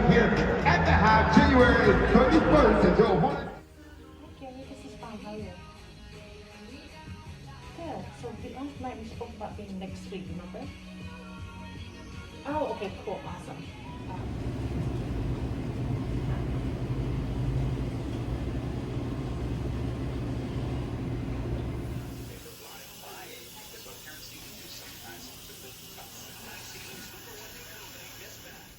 here at the Hive, January 21st until 1. Okay, this is fine. How are you? Good. So the last night we spoke about being next week, remember? Oh, okay, cool, awesome.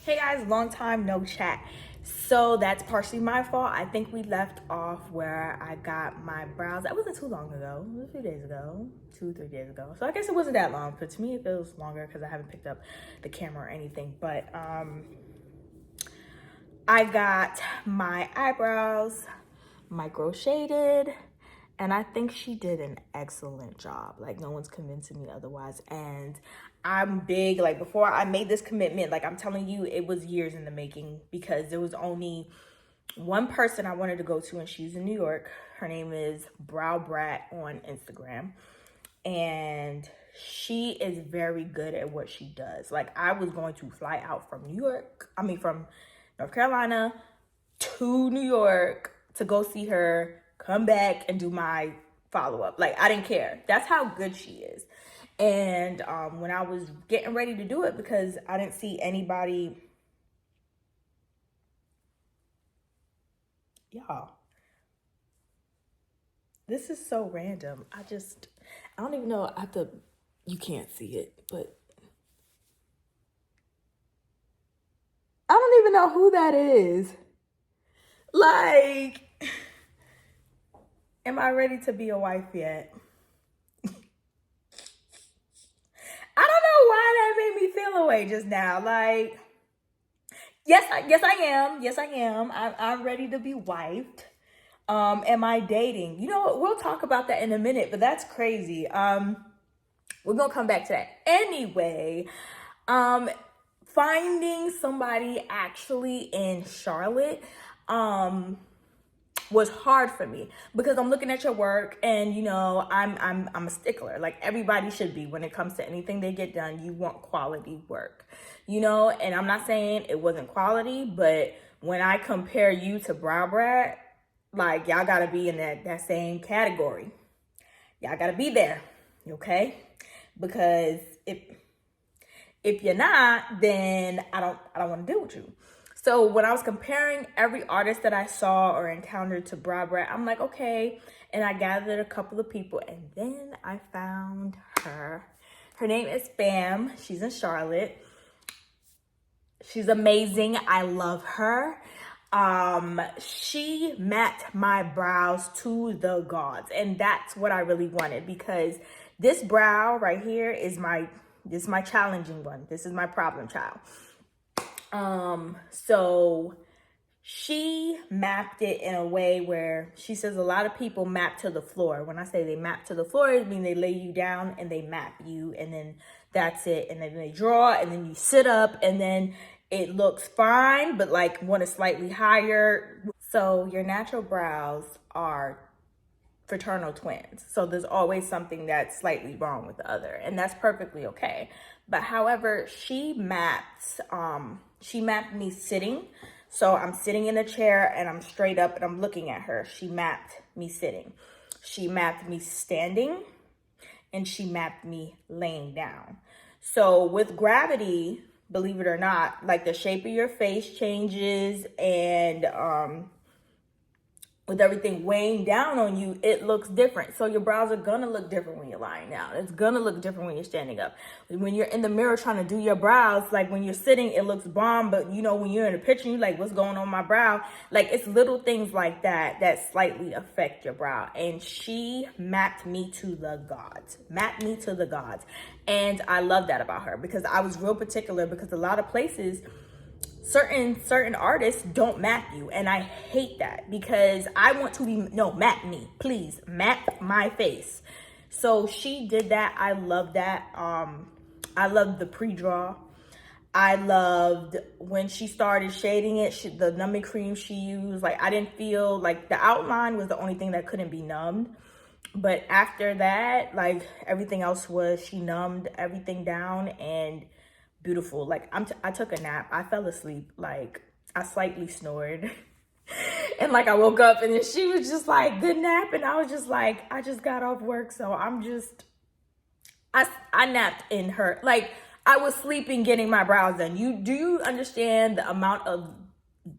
Hey guys, long time no chat. So that's partially my fault. I think we left off where I got my brows. That wasn't too long ago. It was a few days ago, 2-3 days ago. So I guess it wasn't that long, but to me it feels longer because I haven't picked up the camera or anything. But I got my eyebrows micro shaded, and I think she did an excellent job. Like, no one's convincing me otherwise. And I'm big, like, before I made this commitment, like I'm telling you, it was years in the making, because there was only one person I wanted to go to, and she's in New York. Her name is Brow Brat on Instagram, and she is very good at what she does. Like, I was going to fly out from from North Carolina to New York to go see her, come back and do my follow-up. Like, I didn't care. That's how good she is. And when I was getting ready to do it, because I didn't see anybody, y'all, this is so random. I don't even know. You can't see it, but I don't even know who that is. Like, am I ready to be a wife yet? I don't know why that made me feel away just now. Like, yes, I am. Yes, I am. I'm ready to be wifed. Am I dating? You know what? We'll talk about that in a minute, but that's crazy. We're gonna come back to that. Anyway, finding somebody actually in Charlotte, was hard for me, because I'm looking at your work, and you know, I'm a stickler, like everybody should be. When it comes to anything they get done, you want quality work, you know. And I'm not saying it wasn't quality, but when I compare you to Brow Brat, like, y'all gotta be in that same category. Y'all gotta be there, okay? Because if you're not, then I don't want to deal with you. So when I was comparing every artist that I saw or encountered to Brow Brat, I'm like, okay. And I gathered a couple of people, and then I found her. Her name is Bam. She's in Charlotte. She's amazing. I love her. She mapped my brows to the gods, and that's what I really wanted, because this brow right here is my challenging one. This is my problem child. So she mapped it in a way where she says a lot of people map to the floor. When I say they map to the floor, it means they lay you down and they map you, and then that's it. And then they draw, and then you sit up, and then it looks fine, but like one is slightly higher. So your natural brows are fraternal twins. So there's always something that's slightly wrong with the other, and that's perfectly okay. But however, she mapped me sitting. So I'm sitting in a chair and I'm straight up and I'm looking at her. She mapped me sitting. She mapped me standing, and she mapped me laying down. So with gravity, believe it or not, like the shape of your face changes, and with everything weighing down on you, it looks different. So your brows are gonna look different when you're lying down. It's gonna look different when you're standing up. When you're in the mirror trying to do your brows, like when you're sitting, it looks bomb, but you know, when you're in a picture, you're like, what's going on my brow? Like, it's little things like that that slightly affect your brow. And she mapped me to the gods. And I love that about her, because I was real particular, because a lot of places, certain artists don't map you, and I hate that, because I want to be, no, map me, please map my face. So she did that. I love that. I loved the pre-draw. I loved when she started shading it, the numbing cream she used. Like, I didn't feel like the outline was the only thing that couldn't be numbed, but after that, like, everything else she numbed everything down, and beautiful. Like, I took a nap. I fell asleep like I slightly snored. And like I woke up and then she was just like, good nap. And I was just like, I just got off work. So I napped in her. Like I was sleeping, getting my brows done. Do you understand the amount of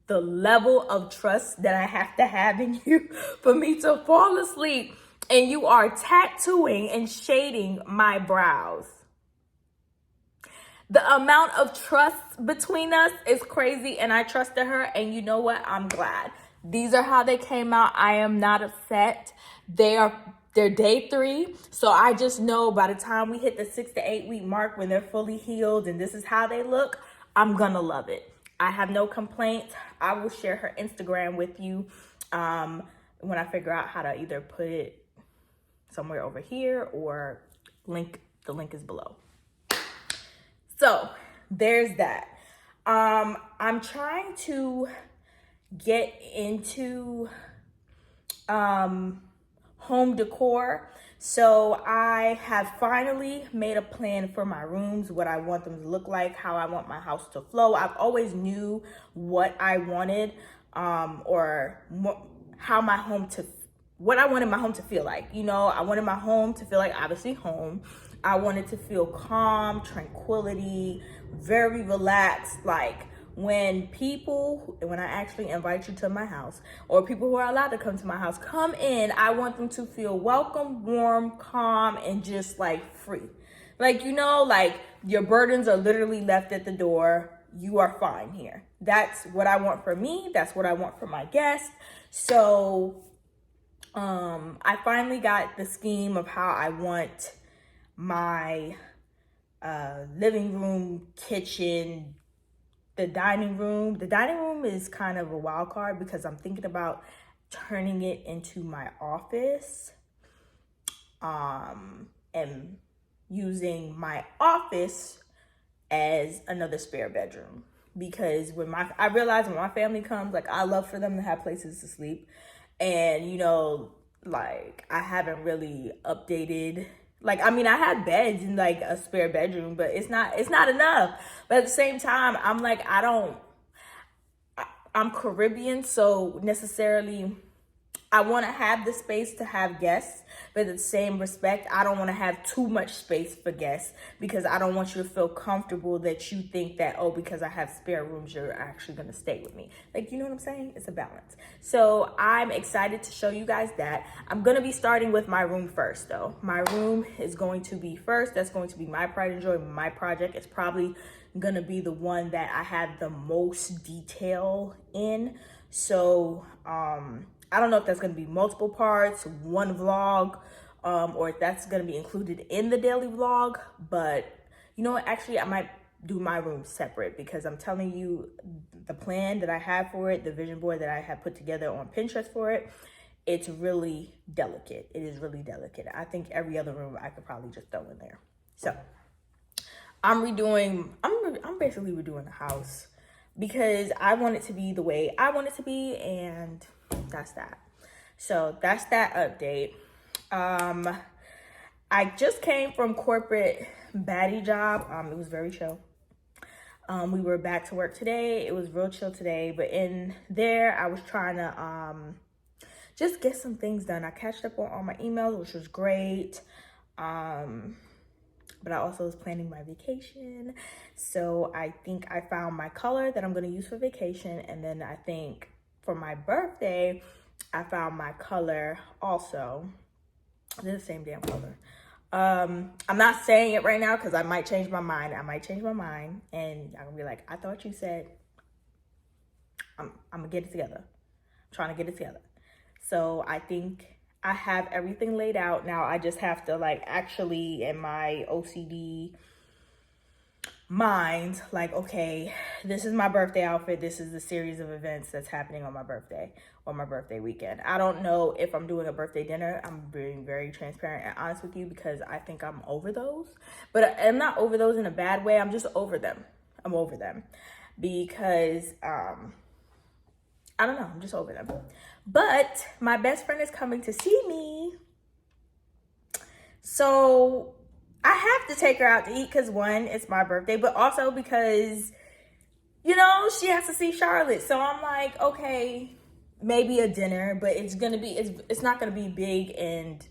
the level of trust that I have to have in you for me to fall asleep and you are tattooing and shading my brows? The amount of trust between us is crazy, and I trusted her, and you know what? I'm glad. These are how they came out. I am not upset. They're day 3, so I just know by the time we hit the 6 to 8 week mark when they're fully healed and this is how they look, I'm gonna love it. I have no complaints. I will share her Instagram with you when I figure out how to either put it somewhere over here or the link is below. So there's that. I'm trying to get into home decor. So I have finally made a plan for my rooms, what I want them to look like, how I want my house to flow. I've always knew what I wanted, or how my home to, what I wanted my home to feel like. You know, I wanted my home to feel like obviously home. I wanted to feel calm, tranquility, very relaxed. Like when I actually invite you to my house, or people who are allowed to come to my house, come in, I want them to feel welcome, warm, calm, and just like free. Like, you know, like your burdens are literally left at the door. You are fine here. That's what I want for me. That's what I want for my guests. So, I finally got the scheme of how I want my living room, kitchen, the dining room. The dining room is kind of a wild card because I'm thinking about turning it into my office, and using my office as another spare bedroom. Because I realize when my family comes, like I love for them to have places to sleep. And you know, like I haven't really updated. Like, I mean, I have beds in like a spare bedroom, but it's not enough. But at the same time, I'm like, I'm Caribbean, so necessarily I want to have the space to have guests, but in the same respect, I don't want to have too much space for guests because I don't want you to feel comfortable that you think that, oh, because I have spare rooms, you're actually going to stay with me. Like, you know what I'm saying? It's a balance. So I'm excited to show you guys that. I'm going to be starting with my room first, though. My room is going to be first. That's going to be my pride and joy. My project is probably going to be the one that I have the most detail in. So, I don't know if that's going to be multiple parts, one vlog, or if that's going to be included in the daily vlog. But you know what? Actually, I might do my room separate because I'm telling you the plan that I have for it, the vision board that I have put together on Pinterest for it, it's really delicate. It is really delicate. I think every other room I could probably just throw in there. So I'm basically redoing the house because I want it to be the way I want it to be, and that's that. So that's that update. I just came from corporate baddie job. It was very chill. We were back to work today. It was real chill today, but in there I was trying to just get some things done. I catched up on all my emails, which was great. But I also was planning my vacation. So I think I found my color that I'm gonna use for vacation. And then I think for my birthday, I found my color also. They're the same damn color. I'm not saying it right now because I might change my mind. And I'm gonna be like, I thought you said, I'm gonna get it together. I'm trying to get it together. So I think I have everything laid out. Now I just have to like actually in my OCD mind, like, okay, this is my birthday outfit. This is the series of events that's happening on my birthday or my birthday weekend. I don't know if I'm doing a birthday dinner. I'm being very transparent and honest with you because I think I'm over those. But I'm not over those in a bad way. I'm just over them. I'm over them because I don't know. I'm just over them. But my best friend is coming to see me. So I have to take her out to eat because one, it's my birthday, but also because you know, she has to see Charlotte. So I'm like, okay, maybe a dinner, but it's not gonna be big and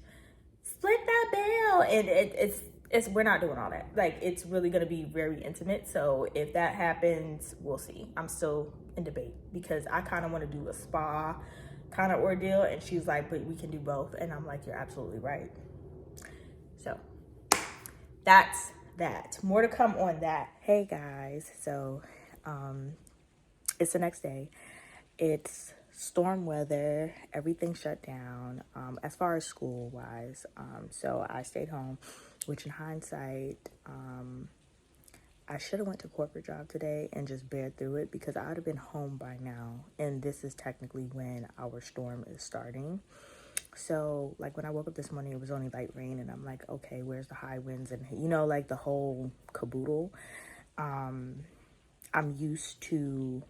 split that bill. And it's we're not doing all that. Like, it's really gonna be very intimate. So if that happens, we'll see. I'm still in debate because I kind of want to do a spa kind of ordeal, and she's like, but we can do both. And I'm like, you're absolutely right. So that's that. More to come on that. Hey guys, so it's the next day. It's storm weather. Everything shut down as far as school wise. So I stayed home, which in hindsight, I should have went to corporate job today and just bared through it because I would have been home by now. And this is technically when our storm is starting. So like when I woke up this morning, it was only light rain, and I'm like, okay, where's the high winds? And you know, like the whole caboodle. I'm used to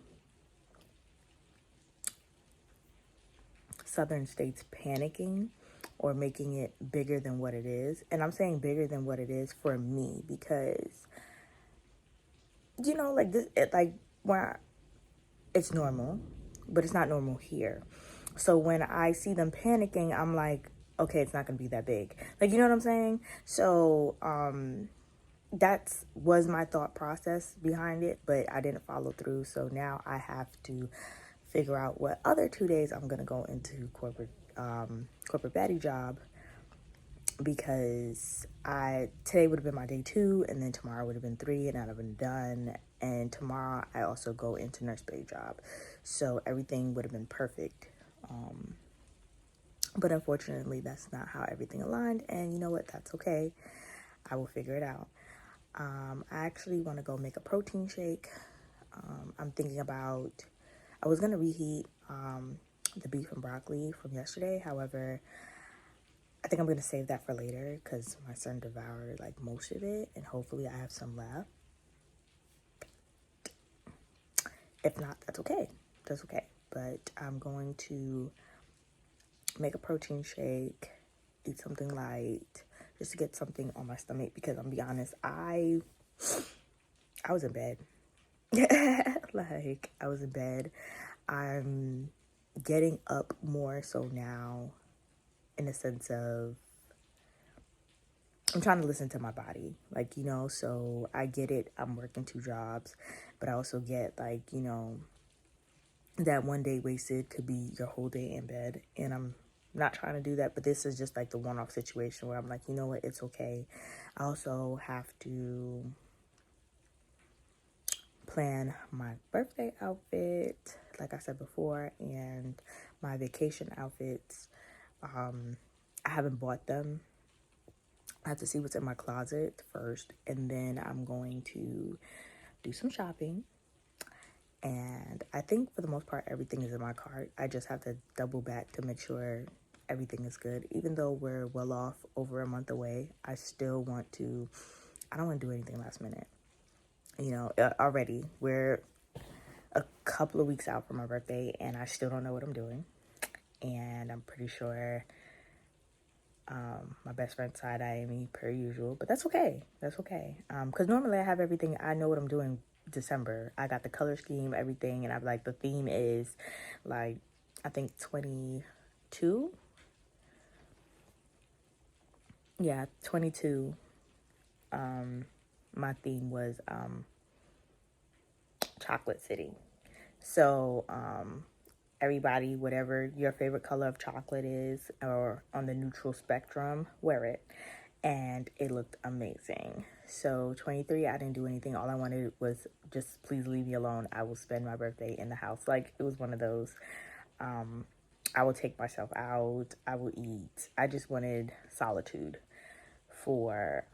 southern states panicking or making it bigger than what it is. And I'm saying bigger than what it is for me because, you know, like this, it's normal, but it's not normal here. So when I see them panicking, I'm like, okay, it's not going to be that big. Like, you know what I'm saying? So, that was my thought process behind it, but I didn't follow through. So now I have to figure out what other 2 days I'm going to go into corporate baddie job, because today would have been my day 2, and then tomorrow would have been 3, and I'd have been done. And tomorrow I also go into nurse baddie job, so everything would have been perfect. But unfortunately, that's not how everything aligned, and you know what? That's okay. I will figure it out. I actually want to go make a protein shake. I'm thinking about, I was going to reheat the beef and broccoli from yesterday. However, I think I'm going to save that for later because my son devoured like most of it, and hopefully I have some left. If not, that's okay. That's okay. But I'm going to make a protein shake, eat something light, just to get something on my stomach, because I'm be honest, I was in bed. Like, I was in bed. I'm getting up more so now, in the sense of I'm trying to listen to my body, like, you know. So I get it, I'm working 2 jobs, but I also get, like, you know, that one day wasted could be your whole day in bed, and I'm not trying to do that. But this is just like the one-off situation where I'm like, you know what, it's okay. I also have to plan my birthday outfit, like I said before, and my vacation outfits. I haven't bought them. I have to see what's in my closet first, and then I'm going to do some shopping. And I think for the most part, everything is in my cart. I just have to double back to make sure everything is good. Even though we're well off, over a month away, I don't want to do anything last minute. You know, already we're a couple of weeks out from my birthday, and I still don't know what I'm doing. And I'm pretty sure my best friend side-eyeing me per usual, but that's okay. That's okay. Because normally I have everything. I know what I'm doing December. I got the color scheme, everything, and I'm like, the theme is like, I think 22. Yeah, 22. My theme was Chocolate City. So everybody, whatever your favorite color of chocolate is, or on the neutral spectrum, wear it. And it looked amazing. So 23, I didn't do anything. All I wanted was just please leave me alone. I will spend my birthday in the house. Like, it was one of those. I will take myself out. I will eat. I just wanted solitude for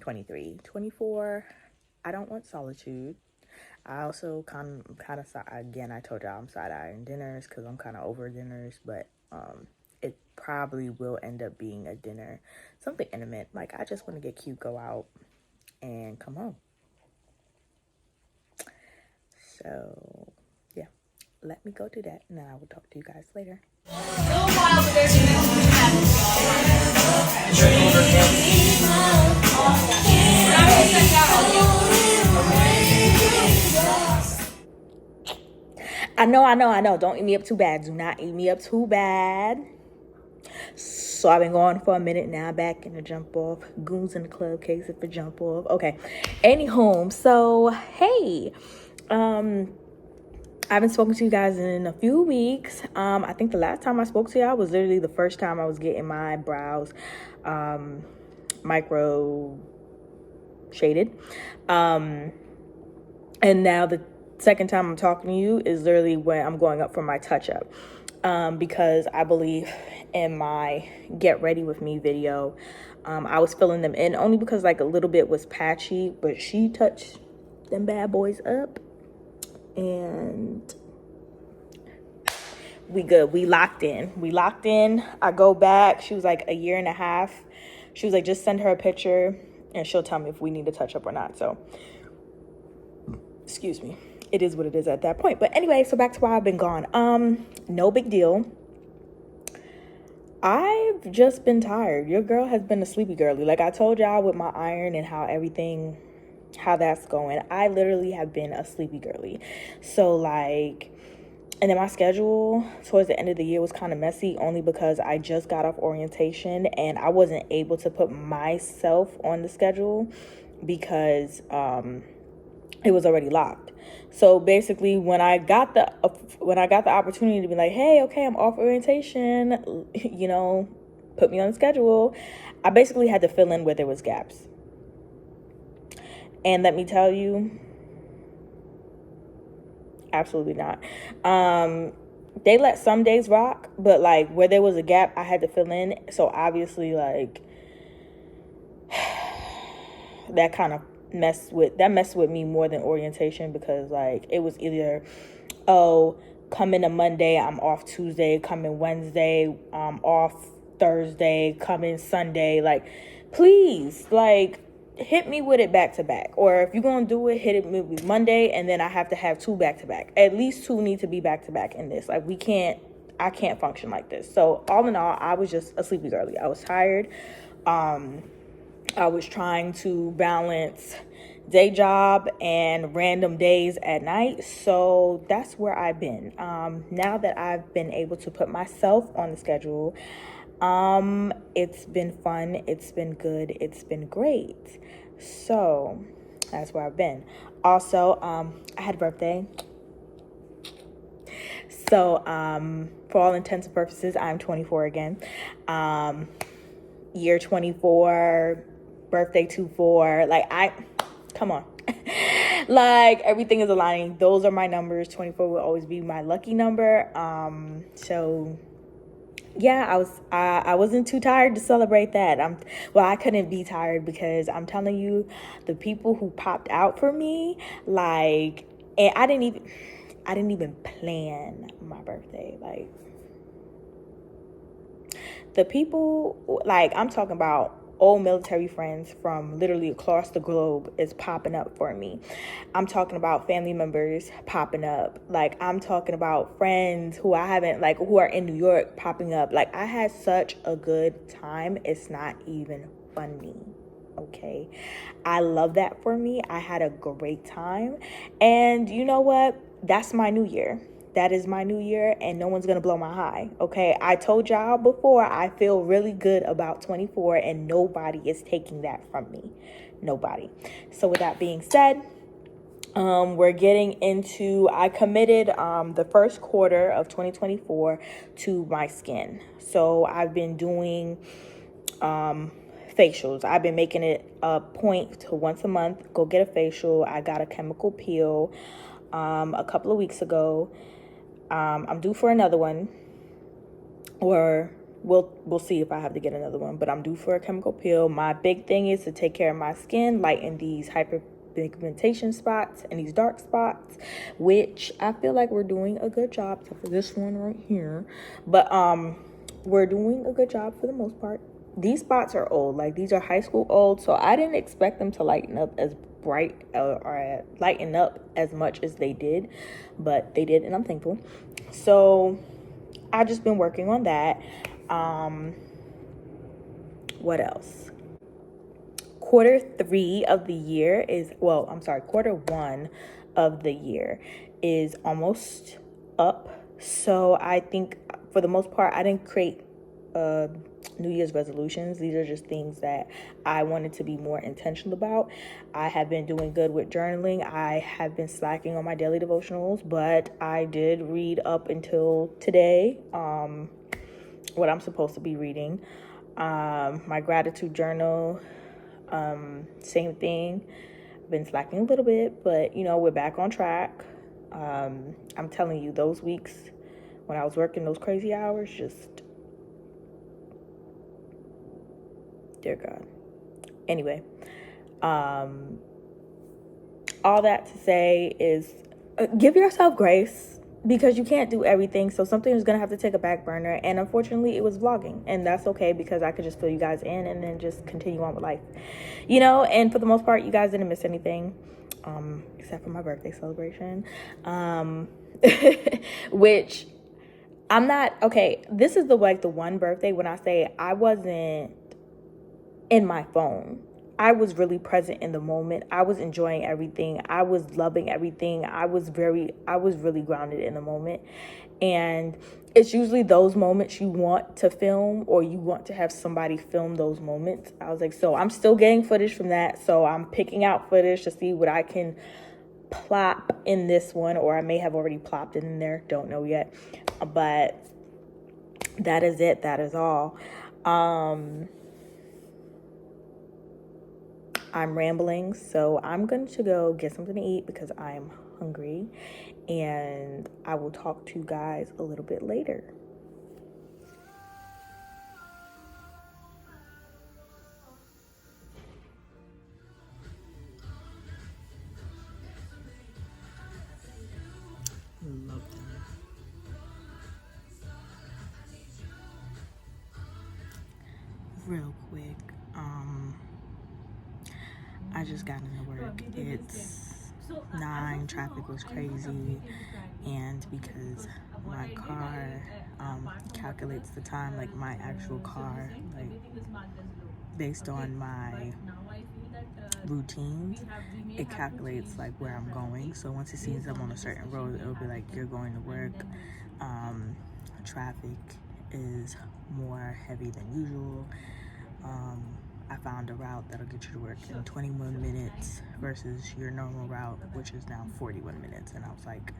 23. 24, I don't want solitude. I also kind of again, I told y'all I'm side-eyeing dinners because I'm kind of over dinners, but it probably will end up being a dinner, something intimate. Like, I just want to get cute, go out, and come home. So yeah, let me go do that, and then I will talk to you guys later. I know. Don't eat me up too bad. Do not eat me up too bad. So I've been going for a minute now, back in the jump off. Goons in the club, case if a jump off. Okay. Anywho, so hey. I haven't spoken to you guys in a few weeks. I think the last time I spoke to y'all was literally the first time I was getting my brows micro shaded. And now the second time I'm talking to you is literally when I'm going up for my touch up. Because I believe in my get ready with me video, I was filling them in only because like a little bit was patchy, but she touched them bad boys up and we good. We locked in. I go back. She was like a year and a half. She was like, just send her a picture and she'll tell me if we need to touch up or not. So excuse me, it is what it is at that point. But anyway, so back to why I've been gone. No big deal. I've just been tired. Your girl has been a sleepy girly. Like I told y'all with my iron and how that's going. I literally have been a sleepy girly. So like, and then my schedule towards the end of the year was kind of messy only because I just got off orientation and I wasn't able to put myself on the schedule because it was already locked. So basically when I got the opportunity to be like, hey, okay, I'm off orientation, you know, put me on the schedule, I basically had to fill in where there was gaps. And let me tell you, absolutely not. They let some days rock, but like where there was a gap, I had to fill in. So obviously like that kind of messed with me more than orientation because like it was either, oh, come in a Monday, I'm off Tuesday, come in Wednesday, I'm off Thursday, come in Sunday. Like, please, like, hit me with it back to back. Or if you're gonna do it, hit it with Monday and then I have to have 2 back to back. At least 2 need to be back to back in this. Like I can't function like this. So all in all, I was just a sleepy girly. I was tired. I was trying to balance day job and random days at night. So that's where I've been. Now that I've been able to put myself on the schedule, it's been fun. It's been good. It's been great. So that's where I've been. Also, I had a birthday. So, for all intents and purposes, I'm 24 again. Year 24, birthday 24. Like come on. Like everything is aligning. Those are my numbers. 24 will always be my lucky number. So yeah, I wasn't too tired to celebrate that. I couldn't be tired because I'm telling you, the people who popped out for me, like, and I didn't even plan my birthday. Like, the people, like, I'm talking about old military friends from literally across the globe is popping up for me. I'm talking about family members popping up. Like, I'm talking about friends who I haven't, like, who are in New York popping up. Like, I had such a good time. It's not even funny. Okay. I love that for me. I had a great time. And you know what? That's my new year. That is my new year, and no one's going to blow my high, okay? I told y'all before, I feel really good about 24, and nobody is taking that from me. Nobody. So with that being said, we're getting into, I committed the first quarter of 2024 to my skin. So I've been doing facials. I've been making it a point to once a month go get a facial. I got a chemical peel a couple of weeks ago. I'm due for another one, or we'll see if I have to get another one, but I'm due for a chemical peel. My big thing is to take care of my skin, lighten these hyperpigmentation spots and these dark spots, which I feel like we're doing a good job, except for this one right here. But we're doing a good job for the most part. These spots are old, like these are high school old, so I didn't expect them to lighten up as bright or lighten up as much as they did, but they did, and I'm thankful. So I've just been working on that. What else? Quarter 1 of the year is almost up. So I think for the most part, I didn't create New Year's resolutions. These are just things that I wanted to be more intentional about. I have been doing good with journaling. I have been slacking on my daily devotionals, but I did read up until today what I'm supposed to be reading. My gratitude journal, same thing. I've been slacking a little bit, but we're back on track. I'm telling you, those weeks when I was working those crazy hours, just, dear God. Anyway, all that to say is give yourself grace, because you can't do everything. So something is going to have to take a back burner. And unfortunately, it was vlogging. And that's okay, because I could just fill you guys in and then just continue on with life. And for the most part, you guys didn't miss anything. Except for my birthday celebration. Which I'm not, okay, this is the one birthday when I say I wasn't in my phone. I was really present in the moment. I was enjoying everything. I was loving everything. I was really grounded in the moment. And it's usually those moments you want to film, or you want to have somebody film those moments. I was like, so I'm still getting footage from that. So I'm picking out footage to see what I can plop in this one, or I may have already plopped it in there. Don't know yet. But that is it. That is all. I'm rambling, so I'm going to go get something to eat because I'm hungry, and I will talk to you guys a little bit later. Love them. Real quick, I just got into work. It's 9, traffic was crazy, and because my car calculates the time, like my actual car, like based on my routines, it calculates like where I'm going. So once it sees I'm on a certain road, it'll be like, you're going to work. Traffic is more heavy than usual. I found a route that'll get you to work in 21 minutes versus your normal route, which is now 41 minutes. And I was like,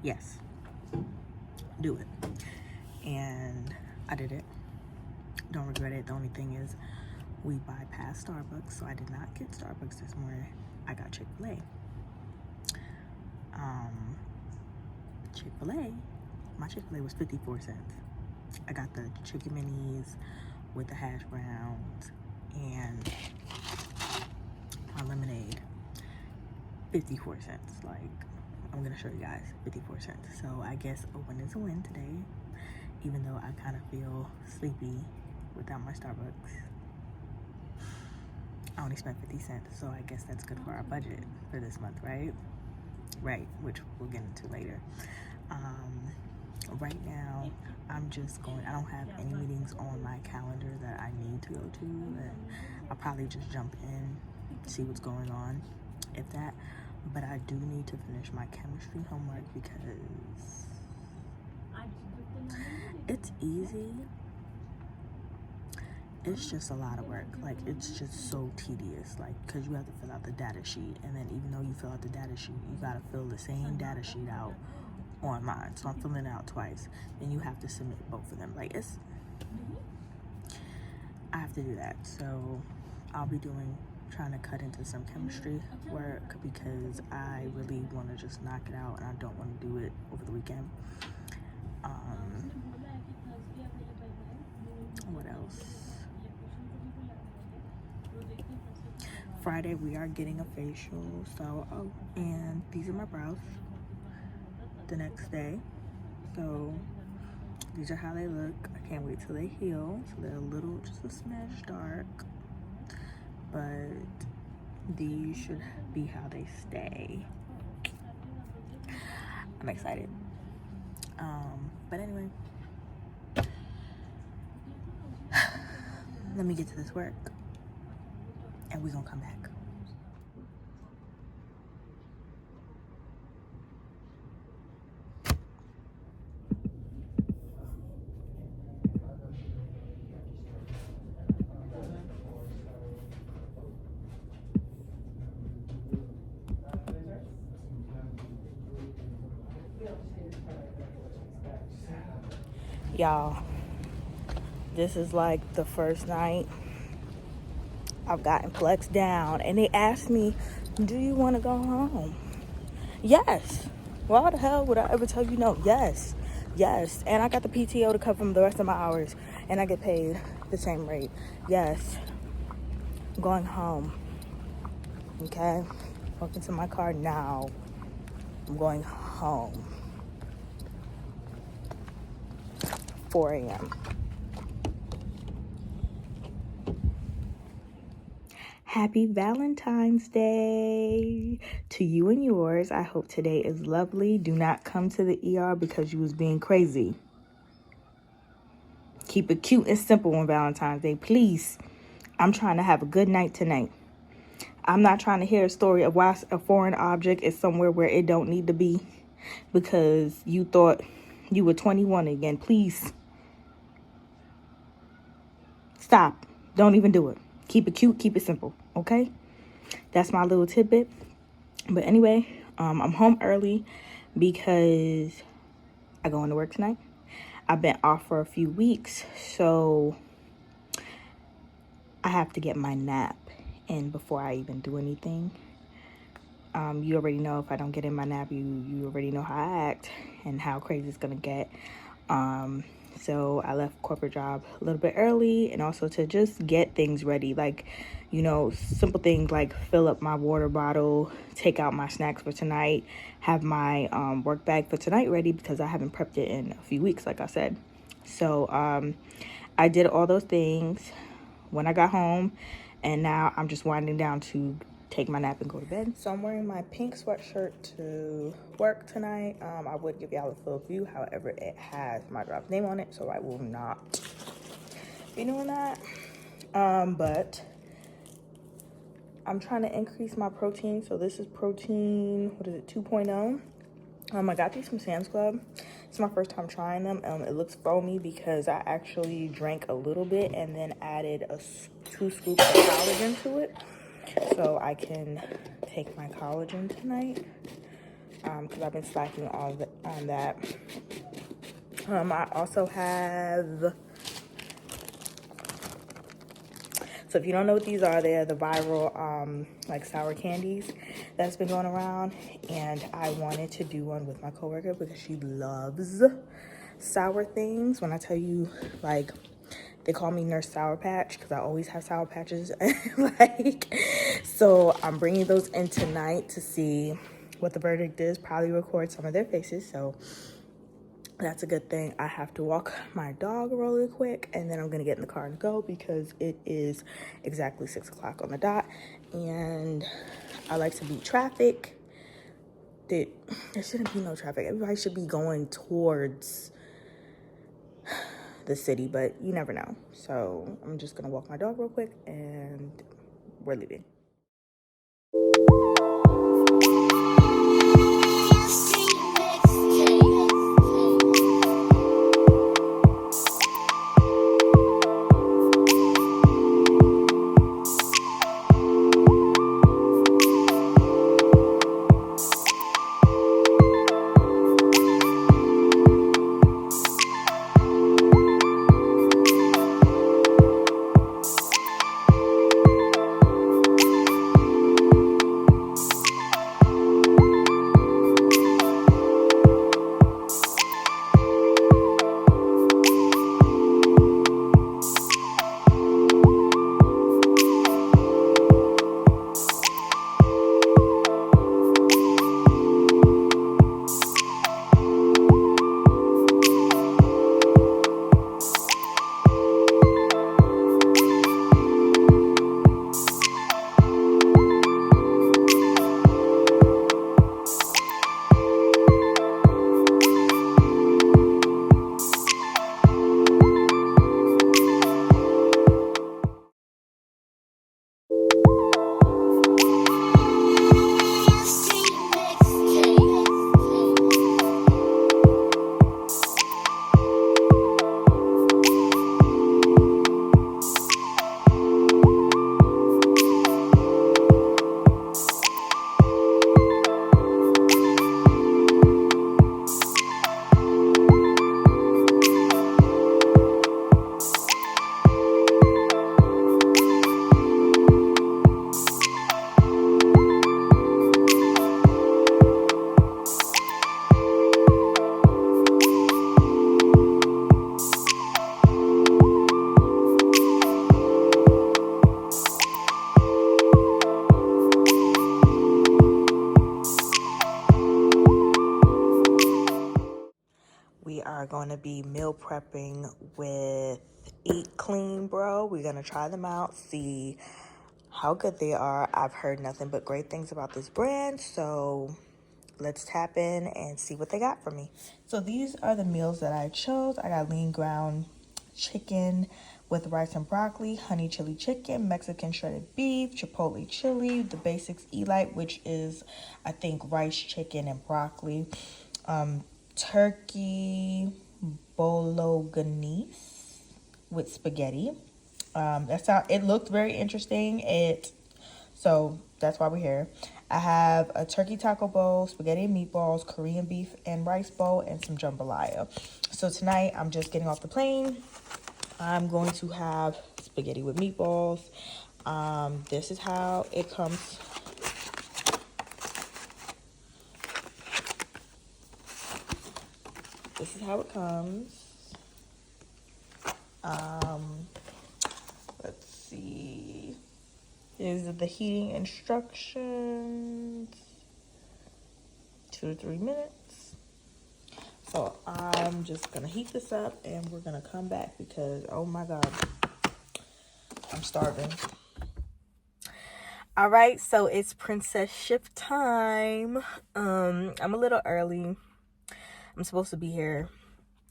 yes, do it. And I did it. Don't regret it. The only thing is, we bypassed Starbucks, so I did not get Starbucks this morning. I got Chick-fil-A. My Chick-fil-A was 54 cents. I got the chicken minis with the hash browns and my lemonade, 54 cents. Like, I'm gonna show you guys, 54 cents. So I guess a win is a win today, even though I kind of feel sleepy without my Starbucks. I only spent 50 cents, so I guess that's good for our budget for this month, right? Right, which we'll get into later. Right now, I'm just going, I don't have any meetings on my calendar that I need to go to, and I'll probably just jump in, see what's going on, if that. But I do need to finish my chemistry homework because it's easy. It's just a lot of work. Like, it's just so tedious. Like, because you have to fill out the data sheet, and then even though you fill out the data sheet, you got to fill the same data sheet out on mine. So I'm filling it out twice. Then you have to submit both of them. Like, I have to do that. So I'll be trying to cut into some chemistry work because I really want to just knock it out, and I don't want to do it over the weekend. What else? Friday we are getting a facial, so and these are my brows the next day. So these are how they look. I can't wait till they heal. So they're a little, just a smidge dark, but these should be how they stay. I'm excited. But anyway, let me get to this work, and we're gonna come back. Y'all, this is like the first night I've gotten flexed down, and they asked me, do you want to go home? Yes. Why the hell would I ever tell you no? Yes. Yes. And I got the PTO to cover the rest of my hours, and I get paid the same rate. Yes. I'm going home. Okay? Walking to my car now. I'm going home. 4 a.m. Happy Valentine's Day to you and yours. I hope today is lovely. Do not come to the ER because you was being crazy. Keep it cute and simple on Valentine's Day, please. I'm trying to have a good night tonight. I'm not trying to hear a story of why a foreign object is somewhere where it don't need to be because you thought you were 21 again. Please. Stop. Don't even do it. Keep it cute. Keep it simple. Okay? That's my little tidbit. But anyway, I'm home early because I go into work tonight. I've been off for a few weeks, so I have to get my nap in before I even do anything. You already know if I don't get in my nap, you already know how I act and how crazy it's gonna get. So I left corporate job a little bit early, and also to just get things ready, like, you know, simple things like fill up my water bottle, take out my snacks for tonight, have my work bag for tonight ready because I haven't prepped it in a few weeks, like I said. So I did all those things when I got home, and now I'm just winding down to take my nap and go to bed. So I'm wearing my pink sweatshirt to work tonight. I would give y'all a full view, however, it has my job's name on it, so I will not be doing that. But I'm trying to increase my protein. So this is protein, what is it, 2.0. I got these from Sam's Club. It's my first time trying them. It looks foamy because I actually drank a little bit and then added 2 scoops of collagen to it, so I can take my collagen tonight, because I've been slacking on that. I also have, so if you don't know what these are, they're the viral like sour candies that's been going around, and I wanted to do one with my coworker because she loves sour things. When I tell you, like, they call me Nurse Sour Patch because I always have sour patches. Like, so I'm bringing those in tonight to see what the verdict is. Probably record some of their faces, so that's a good thing. I have to walk my dog really quick, and then I'm gonna get in the car and go because it is exactly 6 o'clock on the dot, and I like to beat traffic. There shouldn't be no traffic. Everybody should be going towards the city, but you never know. So I'm just gonna walk my dog real quick and we're leaving. are going to be meal prepping with Eat Clean Bro. We're going to try them out, see how good they are. I've heard nothing but great things about this brand, so let's tap in and see what they got for me. So these are the meals that I chose. I got lean ground chicken with rice and broccoli, honey chili chicken, Mexican shredded beef, chipotle chili, the basics Elite, which is, I think, rice, chicken, and broccoli, turkey bolognese with spaghetti. It looked very interesting. So that's why we're here. I have a turkey taco bowl, spaghetti and meatballs, Korean beef and rice bowl, and some jambalaya. So tonight I'm just getting off the plane. I'm going to have spaghetti with meatballs. This is how it comes. This is how it comes. Let's see. These are the heating instructions. 2 to 3 minutes. So I'm just gonna heat this up and we're gonna come back because, oh my God, I'm starving. All right, so it's princess shift time. I'm a little early. I'm supposed to be here.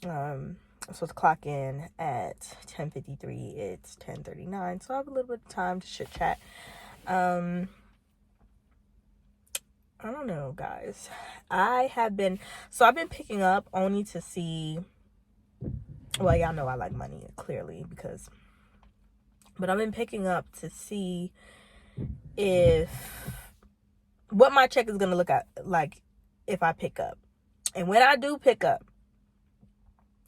I'm supposed to clock in at 10:53. It's 10:39, so I have a little bit of time to chit chat. I don't know, guys. I've been picking up only to see, well, y'all know I like money, clearly, but I've been picking up to see what my check is going to look like if I pick up. And when I do pick up,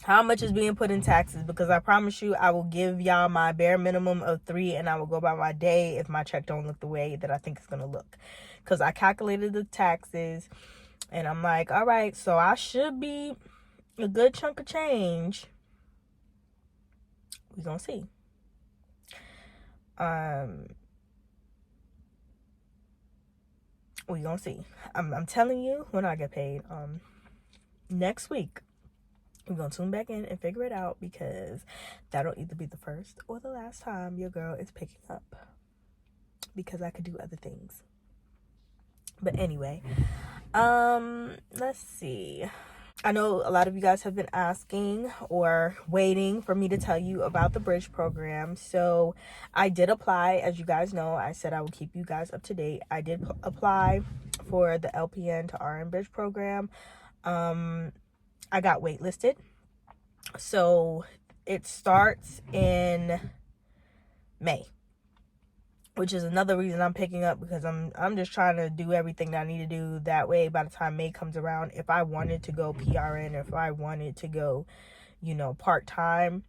how much is being put in taxes, because I promise you I will give y'all my bare minimum of 3 and I will go by my day if my check don't look the way that I think it's going to look. Because I calculated the taxes and I'm like, all right, so I should be a good chunk of change. We gonna see. We gonna see. I'm telling you, when I get paid next week, we're gonna tune back in and figure it out, because that'll either be the first or the last time your girl is picking up, because I could do other things. But anyway, let's see. I know a lot of you guys have been asking or waiting for me to tell you about the bridge program. So I did apply. As you guys know, I said I would keep you guys up to date. I did apply for the LPN to RN bridge program. I got waitlisted. So it starts in May, which is another reason I'm picking up, because I'm just trying to do everything that I need to do. That way, by the time May comes around, if I wanted to go PRN, or if I wanted to go, part-time,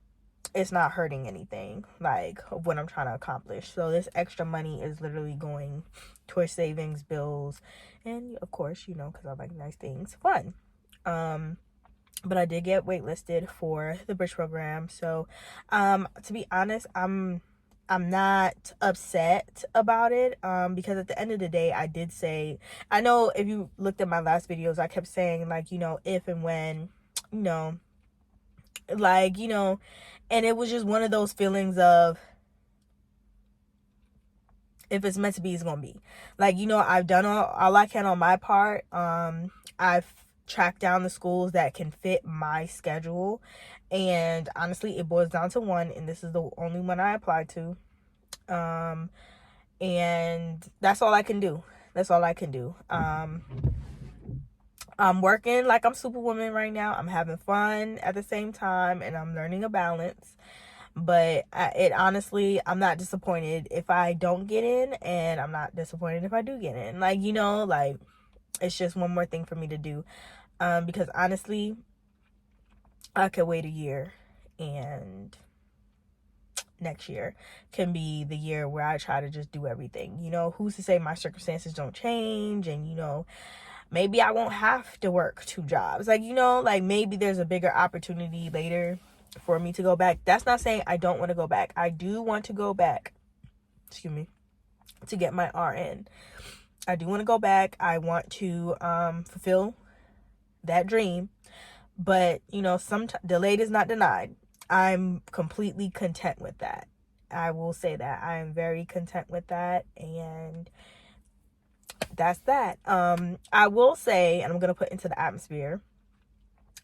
it's not hurting anything, like, of what I'm trying to accomplish. So this extra money is literally going towards savings, bills, and of course, because I like nice things, fun. But I did get waitlisted for the bridge program. So, to be honest, I'm not upset about it, because at the end of the day, I did say, I know if you looked at my last videos, I kept saying, like, if and when, and it was just one of those feelings of, if it's meant to be, it's gonna be. Like, I've done all I can on my part. I've tracked down the schools that can fit my schedule, and honestly, it boils down to one, and this is the only one I applied to. And that's all I can do. I'm working like I'm Superwoman right now. I'm having fun at the same time, and I'm learning a balance. But honestly, I'm not disappointed if I don't get in, and I'm not disappointed if I do get in. Like, it's just one more thing for me to do. Because honestly, I could wait a year, and next year can be the year where I try to just do everything. Who's to say my circumstances don't change, and maybe I won't have to work 2 jobs. Like, maybe there's a bigger opportunity later for me to go back. That's not saying I don't want to go back. I do want to go back, to get my RN. I do want to go back. I want to fulfill that dream. But, some delayed is not denied. I'm completely content with that. I will say that. I am very content with that. And that's that. I will say, and I'm going to put into the atmosphere,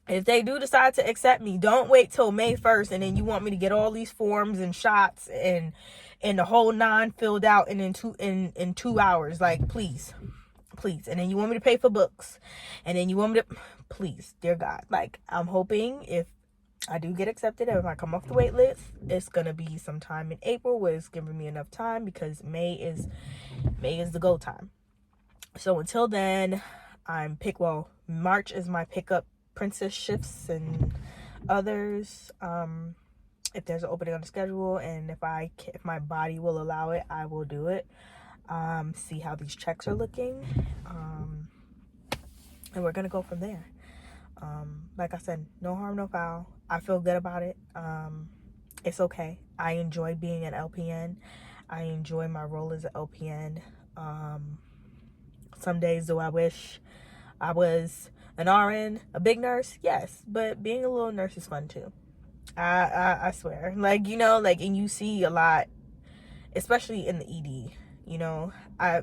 if they do decide to accept me, don't wait till May 1st and then you want me to get all these forms and shots and the whole 9 filled out and in 2 hours. Like, please. And then you want me to pay for books, and then you want me to, please, dear God. Like, I'm hoping if I do get accepted, if I come off the wait list, it's gonna be sometime in April, where it's giving me enough time, because May is the go time. So until then, March is my pickup princess shifts and others. If there's an opening on the schedule, and if my body will allow it, I will do it. See how these checks are looking, and we're gonna go from there. Like I said, no harm, no foul. I feel good about it. It's okay. I enjoy being an LPN. I enjoy my role as an LPN. Some days do I wish I was an RN, a big nurse? Yes, but being a little nurse is fun too. I swear. Like, and you see a lot, especially in the ED.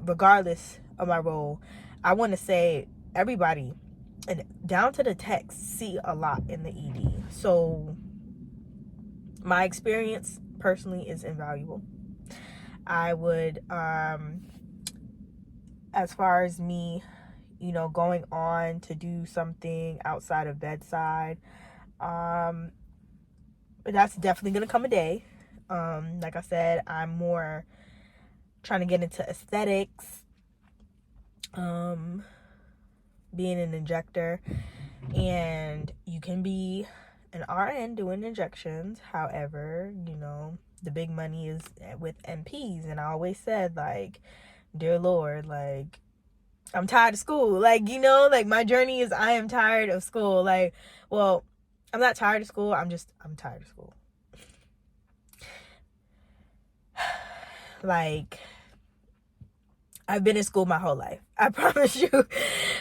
Regardless of my role, I want to say everybody, and down to the techs, see a lot in the ED. So my experience personally is invaluable. I would, as far as me, going on to do something outside of bedside, that's definitely gonna come a day. Like I said, I'm more trying to get into aesthetics, being an injector, and you can be an RN doing injections. However, the big money is with NPs, and I always said, like, dear Lord, like, I'm tired of school. Like, like, my journey is, I am tired of school. Like, well, I'm not tired of school. I'm tired of school. Like, I've been in school my whole life. I promise you.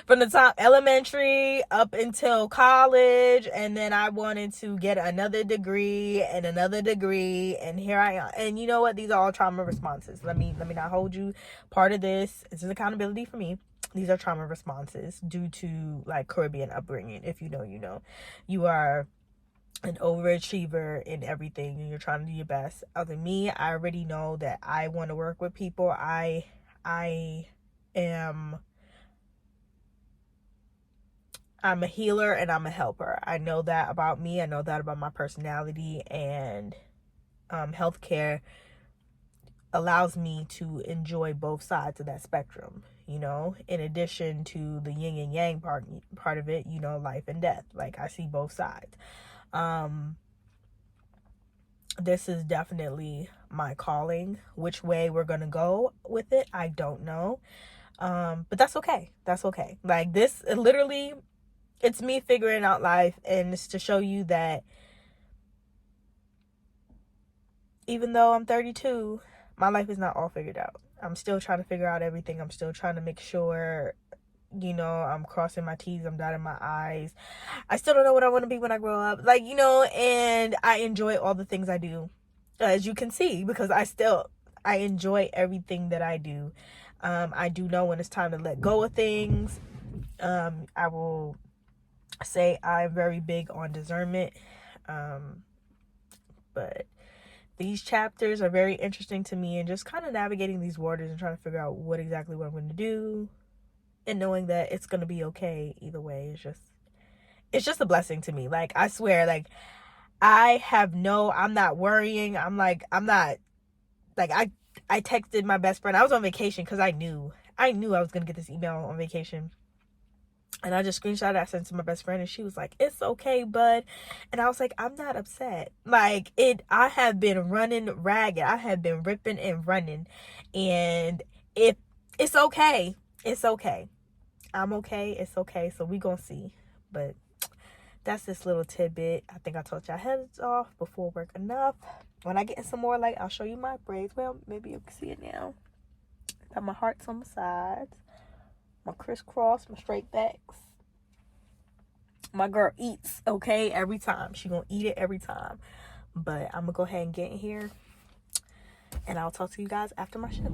From the time elementary up until college. And then I wanted to get another degree. And here I am. And you know what? These are all trauma responses. Let me not hold you. Part of this is accountability for me. These are trauma responses due to, like, Caribbean upbringing. If you know, you know. You are an overachiever in everything, and you're trying to do your best. Other than me, I already know that I want to work with people. I'm a healer and I'm a helper. I know that about me. I know that about my personality, and healthcare allows me to enjoy both sides of that spectrum, in addition to the yin and yang part of it, life and death. Like, I see both sides. This is definitely my calling. Which way we're gonna go with it, I don't know. But that's okay. Like, this literally, it's me figuring out life, and it's to show you that even though I'm 32, my life is not all figured out. I'm still trying to figure out everything. I'm still trying to make sure, I'm crossing my T's, I'm dotting my I's. I still don't know what I want to be when I grow up. Like, and I enjoy all the things I do, as you can see, because I enjoy everything that I do. I do know when it's time to let go of things. I will say I'm very big on discernment. But these chapters are very interesting to me, and just kind of navigating these waters and trying to figure out what exactly what I'm going to do, and knowing that it's going to be okay either way. It's just a blessing to me. Like, I swear, like, I'm not worrying. I'm not, like, I texted my best friend. I was on vacation because I knew I was going to get this email on vacation. And I just screenshot it. I sent it to my best friend, and she was like, "It's okay, bud." And I was like, I'm not upset. Like, I have been running ragged. I have been ripping and running. And it's okay. It's okay. I'm okay. It's okay. So we gonna see. But that's this little tidbit. I think I told y'all heads off before work enough. When I get in some more light, I'll show you my braids. Well, maybe you can see it now. Got my hearts on the sides, my crisscross, my straight backs. My girl eats, okay, every time. She gonna eat it every time. But I'm gonna go ahead and get in here, and I'll talk to you guys after my shift.